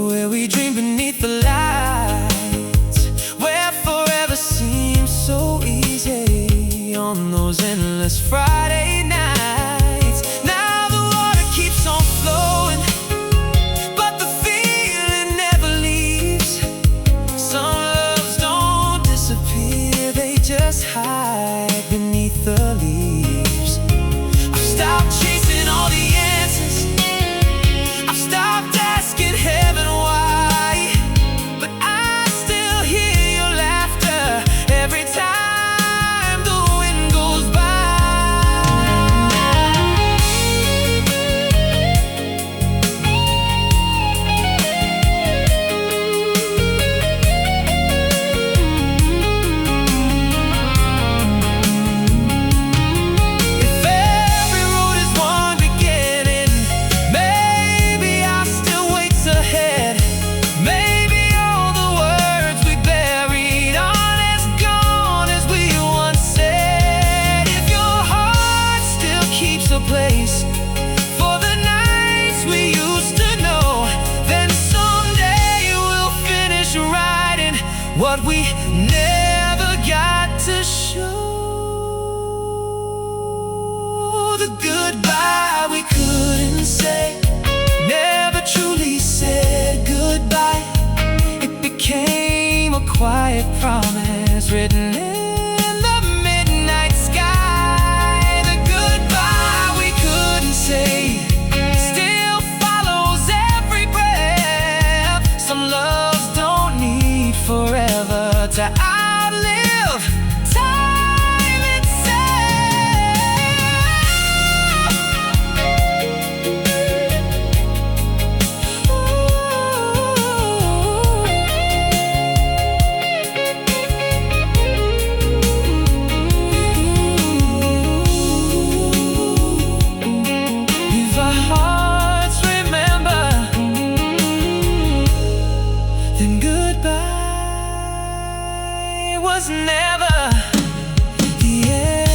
where we dream beneath the lights, where forever seems so easy on those endless Friday nights. Now the water keeps on flowing, but the feeling never leaves. Some loves don't disappear, they just hide beneath the leaves. I've stopped chasing all the answers, I've stopped asking heaven why, but I still hear your laughter every time the wind goes by. If every road is one beginning, maybe our still waits ahead. Maybe all the words we buried aren't as gone as we once said. If your heart still keeps a place for the nights we used to know, then someday we'll finish writing what we never got to show. The goodbye we couldn't say, never truly said goodbye. It became a quiet promise written in the midnight sky. The goodbye we couldn't say still follows every breath. Some loves don't need forever to outlive time if our hearts remember, then goodbye was never the end.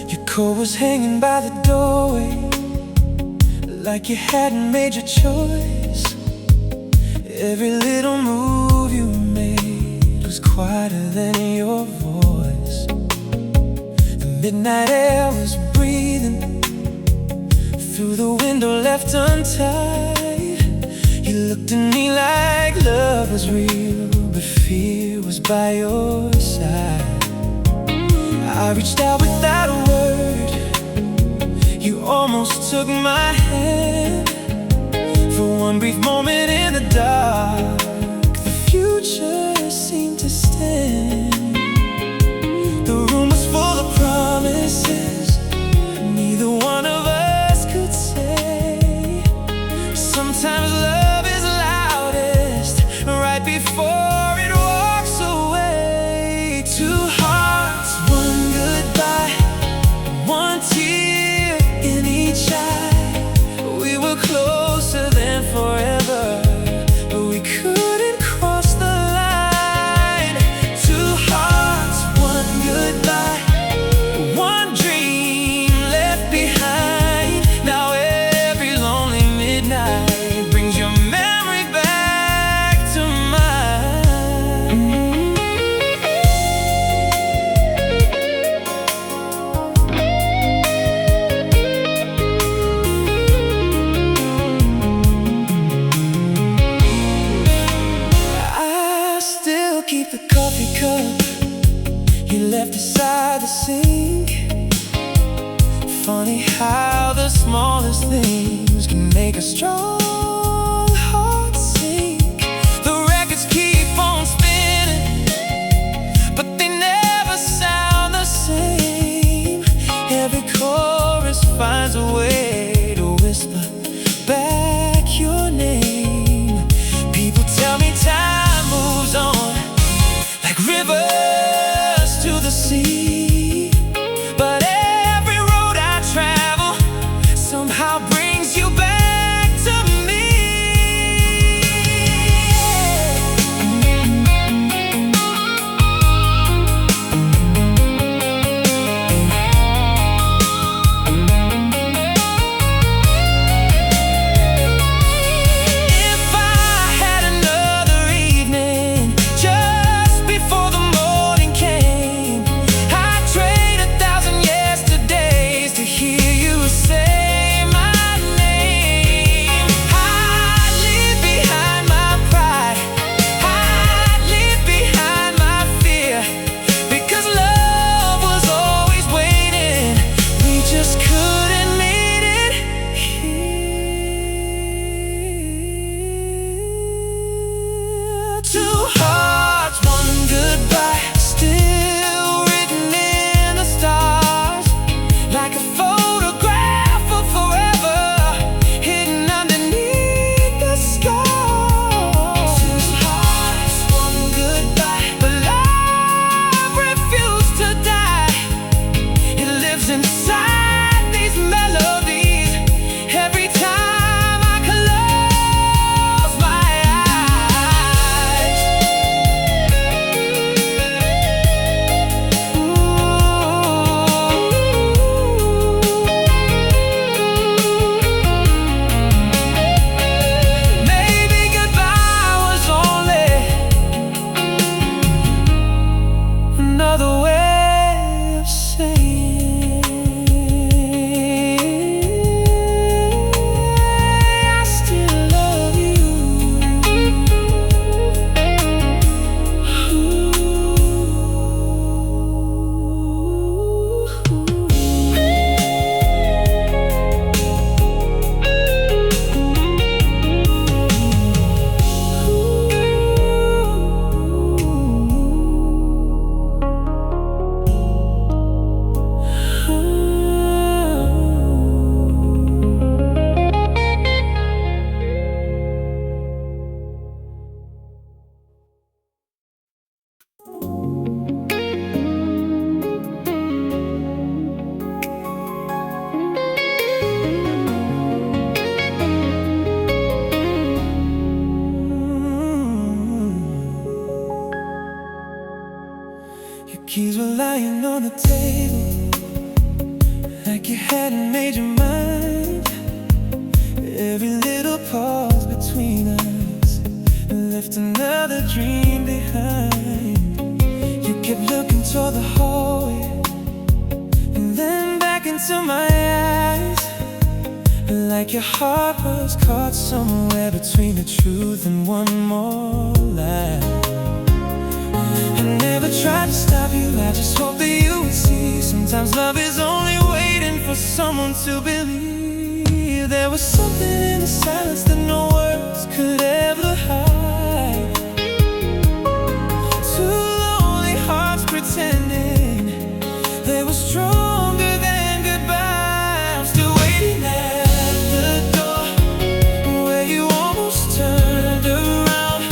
Your coat was hanging by the doorway, like you hadn't made your choice. Every little move you made was quieter than your voice. The midnight air was breathing through the window left untied. You looked at me like love was real, but but fear was by your side. I reached out without a word. You almost took my hand. For one brief moment in the dark, the future seemed to stand. The room was full of promises neither one of us could say. Sometimes love is loudest right before it walks away. Two hearts, one goodbye, one tear in each eye. We were closer than forever, but we couldn't cross the line. Two hearts, one goodbye, one dream left behind. Now every lonely midnight brings your memory back to mine. I still keep the coffee cup you left beside the sink. Funny how the smallest things can make a strong heart sink. The records keep on spinning, but they never sound the same. Every chorus finds a way to whisper back your name. People tell me time moves on like rivers to the sea, but every road I travel somehow brings you back to me. If I had another evening just before the morning came, I'd trade 1,000 yesterdays to hear you say my name. I'd leave behind my pride, I'd leave behind my fear, because love was always waiting. We just couldn't meet it here. Two hearts, one goodbye, still written in the stars, like a photograph of forever hidden underneath the scars. Two hearts, one goodbye, but love refused to die. It lives inside these melodies every time I close my eyes. Maybe goodbye was only another way of saying I still love you. Your keys were lying on the table, like you hadn't made your mind. Every little pause between us left another dream behind. You kept looking toward the hallway and then back into my eyes, like your heart was caught somewhere between the truth and one more lie. I never tried to stop you, I just hope that you would see. Sometimes love is only waiting for someone to believe. There was something in the silence that no words could ever hide. Two lonely hearts pretending they were stronger than goodbye. I'm still waiting at the door where you almost turned around,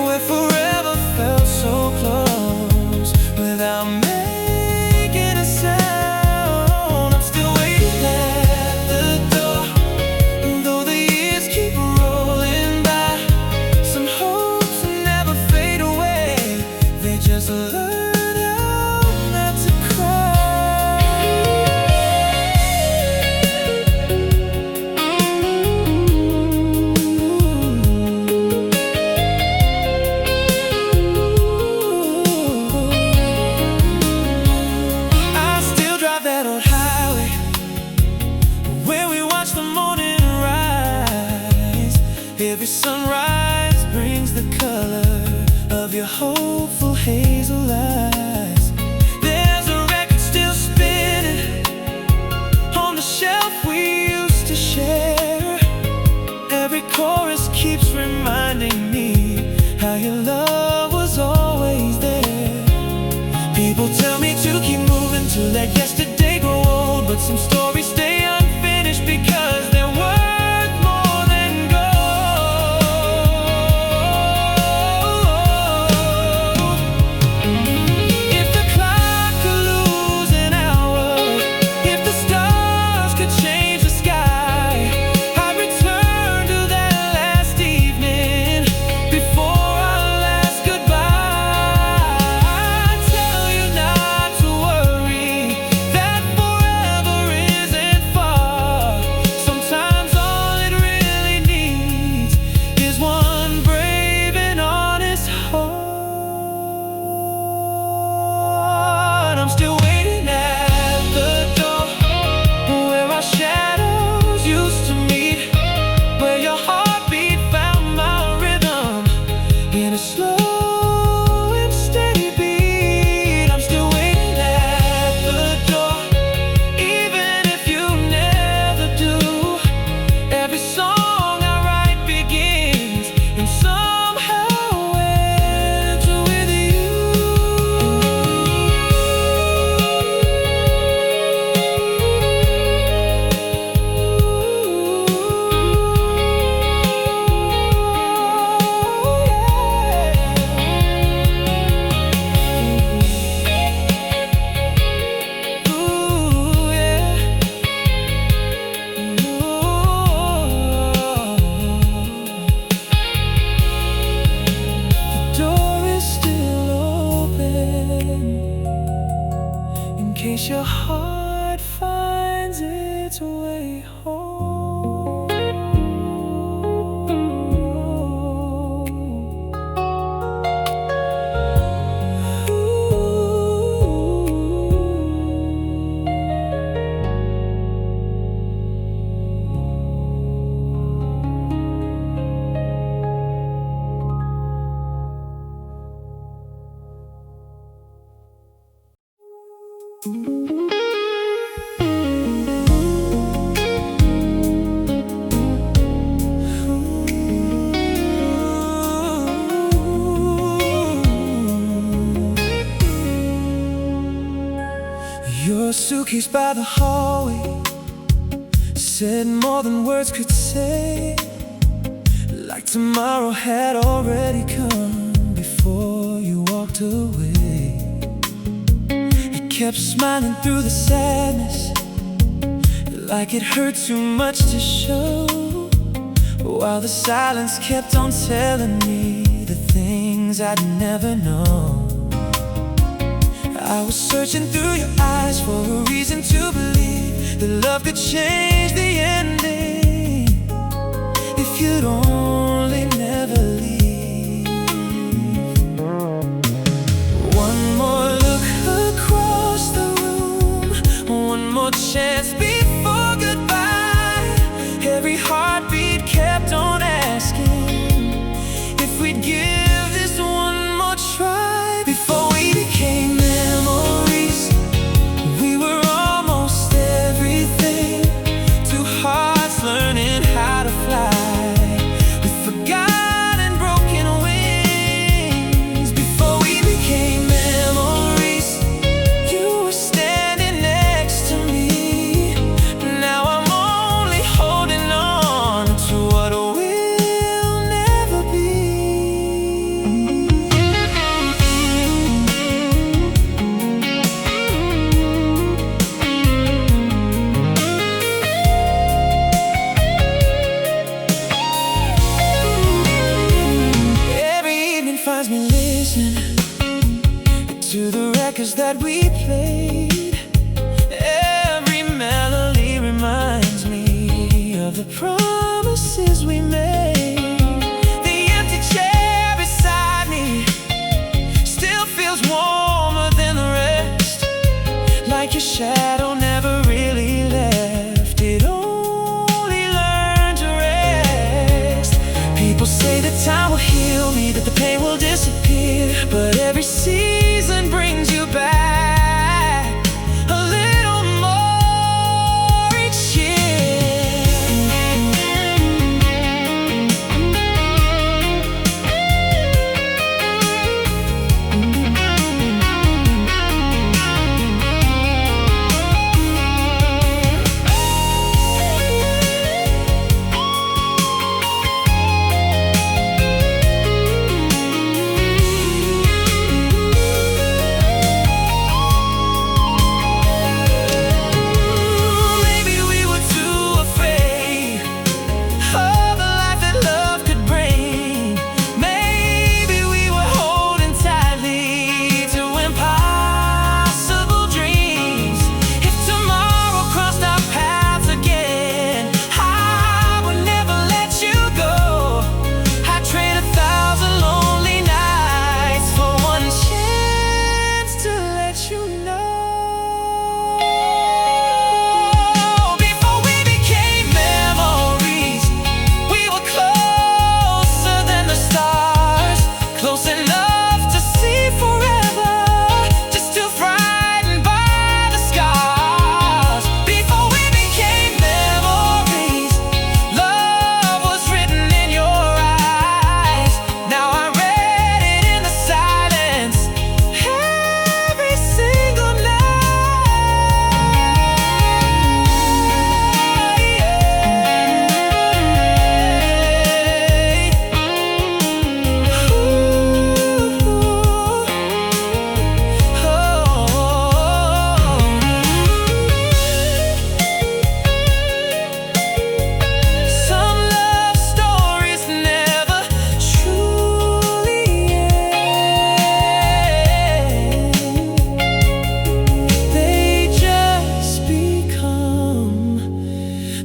where forever felt so close without making a sound. I'm still waiting at the door, though the years keep rolling by. Some hopes never fade away, they just learn how not to cry. I still drive that old highway where we watch the morning rise. Every sunrise brings the color of your hopeful hazel eyes. There's a record still spinning on the shelf we used to share. Every chorus keeps reminding me how your love was always there. People tell me to keep moving, to let yesterday grow old, but some stories stay unfinished because they're worth more than gold. If the clock could lose an hour, if the stars could change the sky, I'd return to that last evening before our last goodbye. I'd tell you not to worry, that forever isn't far. Sometimes all it really needs is one brave and honest heart. I'm still waiting at the door where our shadows used to meet, where your heartbeat found my rhythm in a slow and steady beat. I'm still waiting at the door, even if you never do. Every song I write begins and somehow ends with you. Ooh, yeah. The door is still open in case your heart finds its way home. Your suitcase by the hallway said more than words could say, like tomorrow had already come before you walked away. You kept smiling through the sadness, like it hurt too much to show, while the silence kept on telling me the things I'd never know. I was searching through your eyes for a reason to believe that love could change the ending if you'd only never leave. One more look across the room, one more chance before goodbye. Every heartbeat kept on asking if we'd give this one more try before that we played. Every melody reminds me of the promises we made. The empty chair beside me still feels warmer than the rest, like your shadow never really left. It only learned to rest. People say that time will heal me, that the pain will disappear, but every season brings you back a little more each year.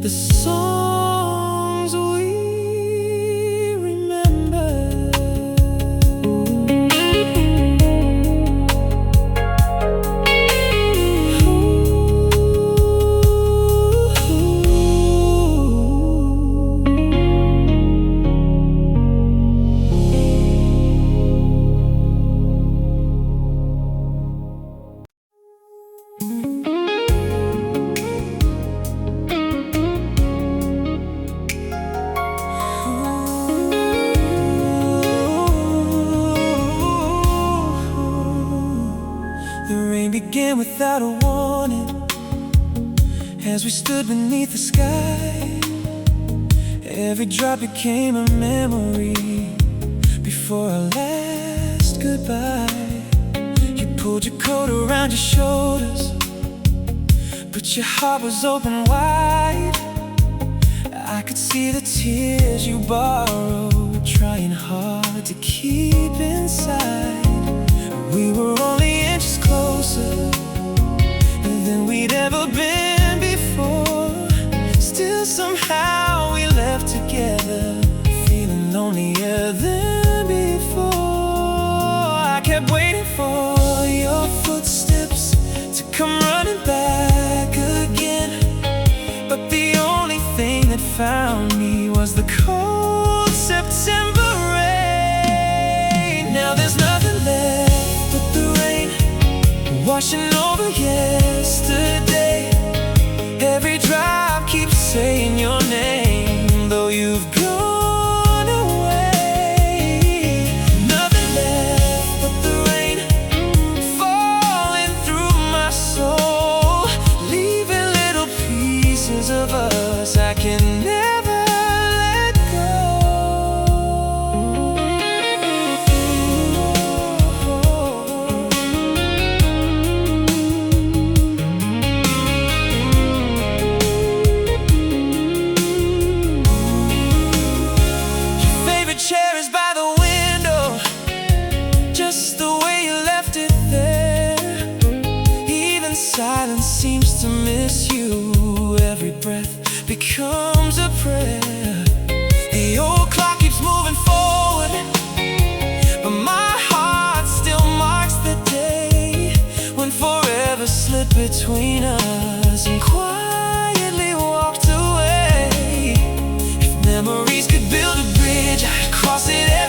The songs we remember. The rain began without a warning as we stood beneath the sky. Every drop became a memory before our last goodbye. You pulled your coat around your shoulders, but your heart was open wide. I could see the tears you borrowed, trying hard to keep inside. We were only inches closer than we'd ever been before. Still somehow we left together, feeling lonelier than before. I kept waiting for your footsteps to come running back again, but the only thing that found me was the cold September rain. Now there's nothing left but the rain washing over yesterday. Every drop keeps saying your name, though you've gone away. Nothing left but the rain falling through my soul, leaving little pieces of us I can never let go. becomes a prayer. The old clock keeps moving forward, but my heart still marks the day when forever slipped between us and quietly walked away. If memories could build a bridge, I'd cross it